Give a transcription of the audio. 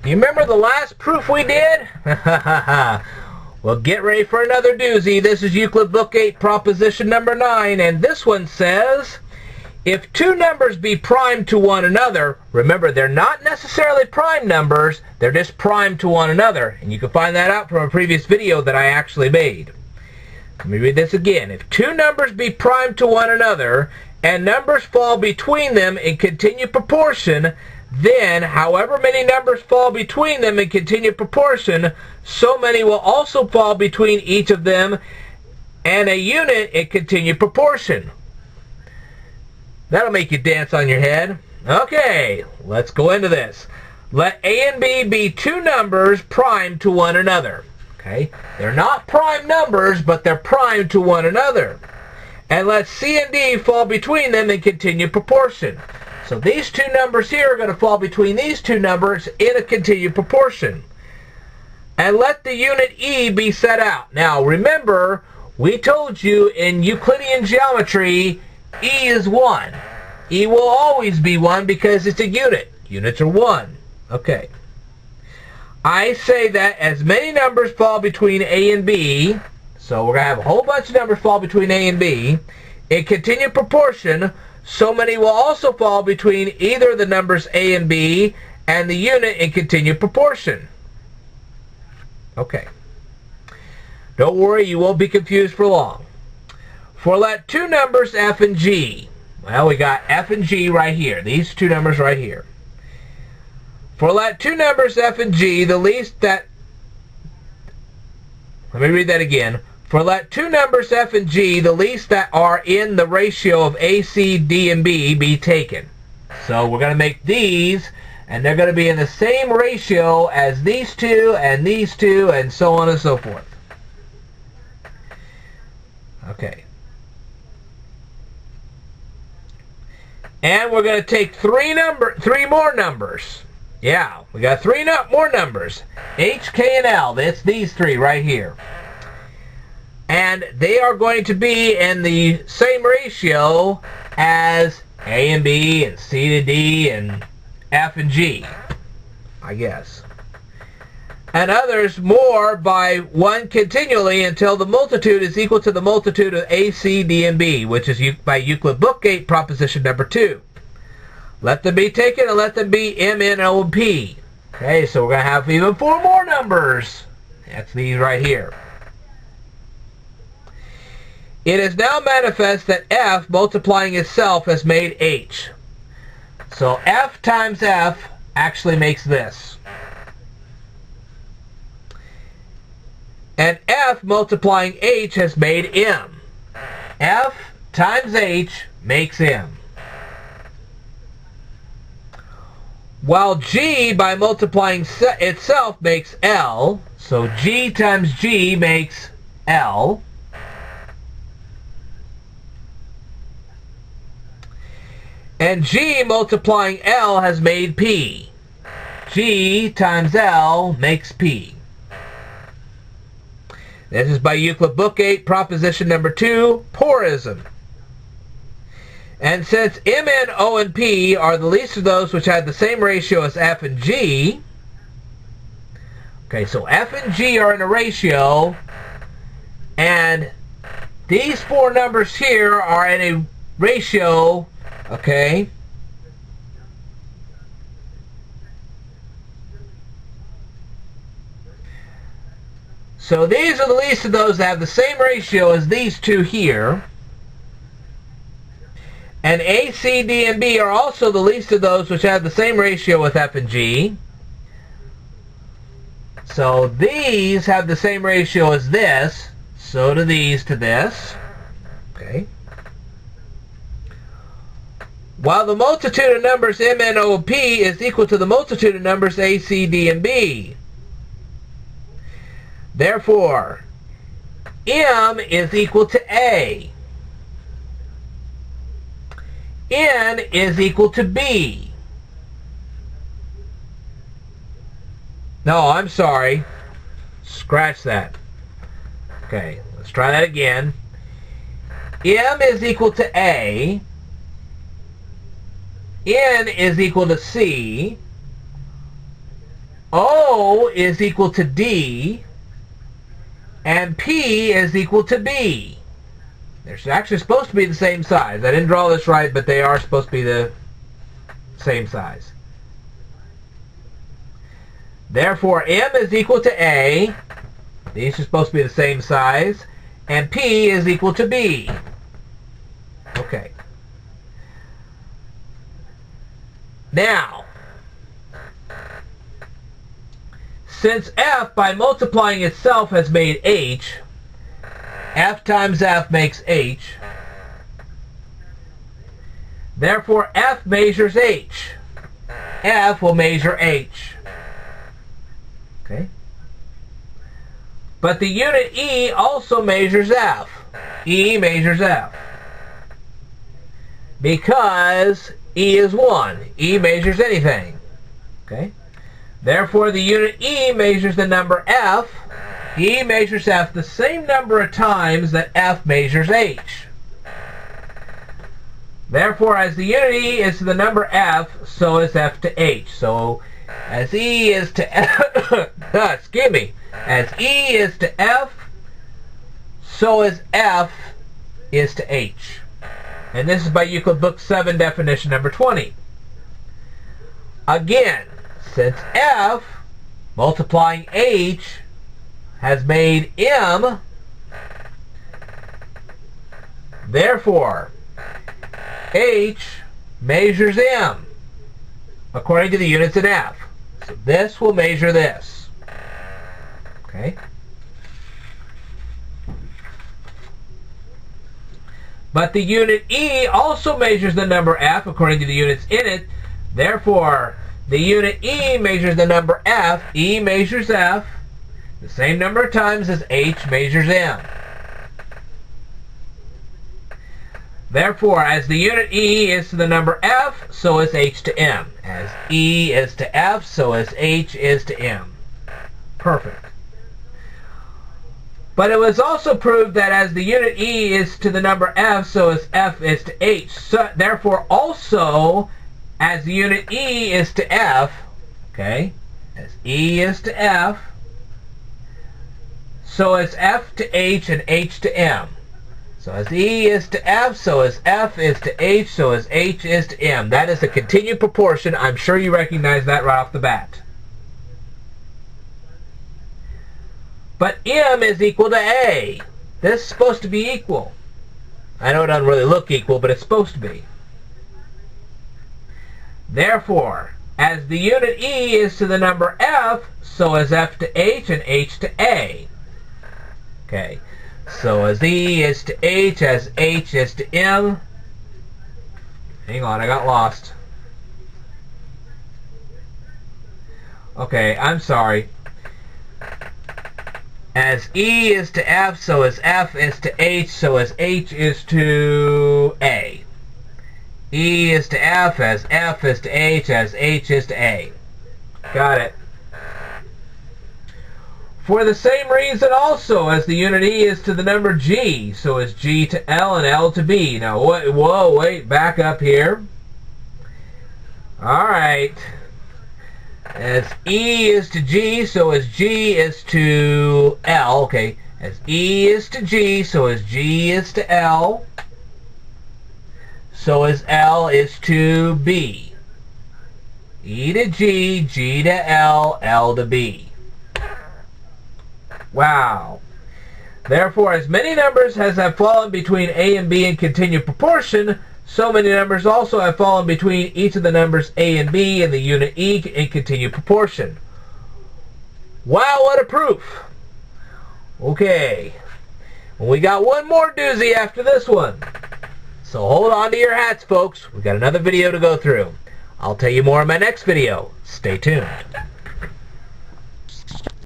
Do you remember the last proof we did? Well, get ready for another doozy. This is Euclid Book 8, proposition number 9, and this one says, if two numbers be prime to one another, remember they're not necessarily prime numbers, they're just prime to one another, and you can find that out from a previous video that I actually made. Let me read this again. If two numbers be prime to one another, and numbers fall between them in continued proportion, then, however many numbers fall between them in continued proportion, so many will also fall between each of them and a unit in continued proportion. That'll make you dance on your head. Okay, let's go into this. Let A and B be two numbers prime to one another. Okay, they're not prime numbers, but they're prime to one another. And let C and D fall between them in continued proportion. So these two numbers here are going to fall between these two numbers in a continued proportion. And let the unit E be set out. Now remember, we told you in Euclidean geometry, E is 1. E will always be 1 because it's a unit. Units are 1. Okay. I say that as many numbers fall between A and B, so we're going to have a whole bunch of numbers fall between A and B, in continued proportion, so many will also fall between either the numbers A and B and the unit in continued proportion. Okay. Don't worry, you won't be confused for long. For let two numbers F and G. Well, we got F and G right here. These two numbers right here. For let two numbers F and G, the least that... Let me read that again. For let two numbers F and G, the least that are in the ratio of A, C, D, and B, be taken. So we're going to make these, and they're going to be in the same ratio as these two, and so on and so forth. Okay. And we're going to take three more numbers. Yeah, we got three more numbers. H, K, and L. That's these three right here. And they are going to be in the same ratio as A and B and C to D and F and G, I guess. And others more by 1 continually until the multitude is equal to the multitude of A, C, D, and B, which is by Euclid Book 8, proposition number 2. Let them be taken and let them be M, N, O, and P. Okay, so we're going to have even 4 more numbers. That's these right here. It is now manifest that F multiplying itself has made H. So F times F actually makes this. And F multiplying H has made M. F times H makes M. While G by multiplying itself makes L, so G times G makes L. And G multiplying L has made P. G times L makes P. This is by Euclid Book 8, proposition number 2, porism. And since M, N, O, and P are the least of those which have the same ratio as F and G, okay, so F and G are in a ratio, and these 4 numbers here are in a ratio, okay, so these are the least of those that have the same ratio as these two here. And A, C, D, and B are also the least of those which have the same ratio with F and G. So these have the same ratio as this. So do these to this. Okay. While the multitude of numbers M, N, O, and P is equal to the multitude of numbers A, C, D, and B. Therefore, M is equal to A. N is equal to B. No, I'm sorry. Scratch that. Okay, let's try that again. M is equal to A. N is equal to C. O is equal to D, and P is equal to B. They're actually supposed to be the same size. I didn't draw this right, but they are supposed to be the same size. Therefore, M is equal to A. These are supposed to be the same size. And P is equal to B. Okay. Now, since F, by multiplying itself, has made H, F times F makes H. Therefore, F measures H. F will measure H. Okay? But the unit E also measures F. E measures F. Because E is 1. E measures anything. Okay? Therefore, the unit E measures the number F. E measures F the same number of times that F measures H. Therefore, as the unit E is to the number F, so is F to H. So, as E is to F, excuse me, as E is to F, so is F is to H. And this is by Euclid Book 7, definition number 20. Again, since F multiplying H has made M, therefore H measures M according to the units in F. So this will measure this. Okay? But the unit E also measures the number F according to the units in it. Therefore, the unit E measures the number F. E measures F the same number of times as H measures M. Therefore, as the unit E is to the number F, so is H to M. As E is to F, so is H is to M. Perfect. But it was also proved that as the unit E is to the number F, so is F is to H. So, therefore, also, as the unit E is to F, okay, as E is to F, so is F to H and H to M. So as E is to F, so is F is to H, so is H is to M. That is a continued proportion. I'm sure you recognize that right off the bat. But M is equal to A. This is supposed to be equal. I know it doesn't really look equal, but it's supposed to be. Therefore, as the unit E is to the number F, so is F to H and H to A. Okay. So as E is to H, as H is to M. Hang on, I got lost. Okay, I'm sorry. As E is to F, so is F is to H, so as H is to A. E is to F, as F is to H, as H is to A. Got it. For the same reason also, as the unit E is to the number G, so is G to L and L to B. Now, whoa, wait, back up here. Alright. As E is to G, so as G is to L. Okay, as E is to G, so as G is to L. So as L is to B. E to G, G to L, L to B. Wow. Therefore, as many numbers as have fallen between A and B in continued proportion, so many numbers also have fallen between each of the numbers A and B and the unit E in continued proportion. Wow, what a proof. Okay. Well, we got one more doozy after this one. So hold on to your hats, folks. We got another video to go through. I'll tell you more in my next video. Stay tuned.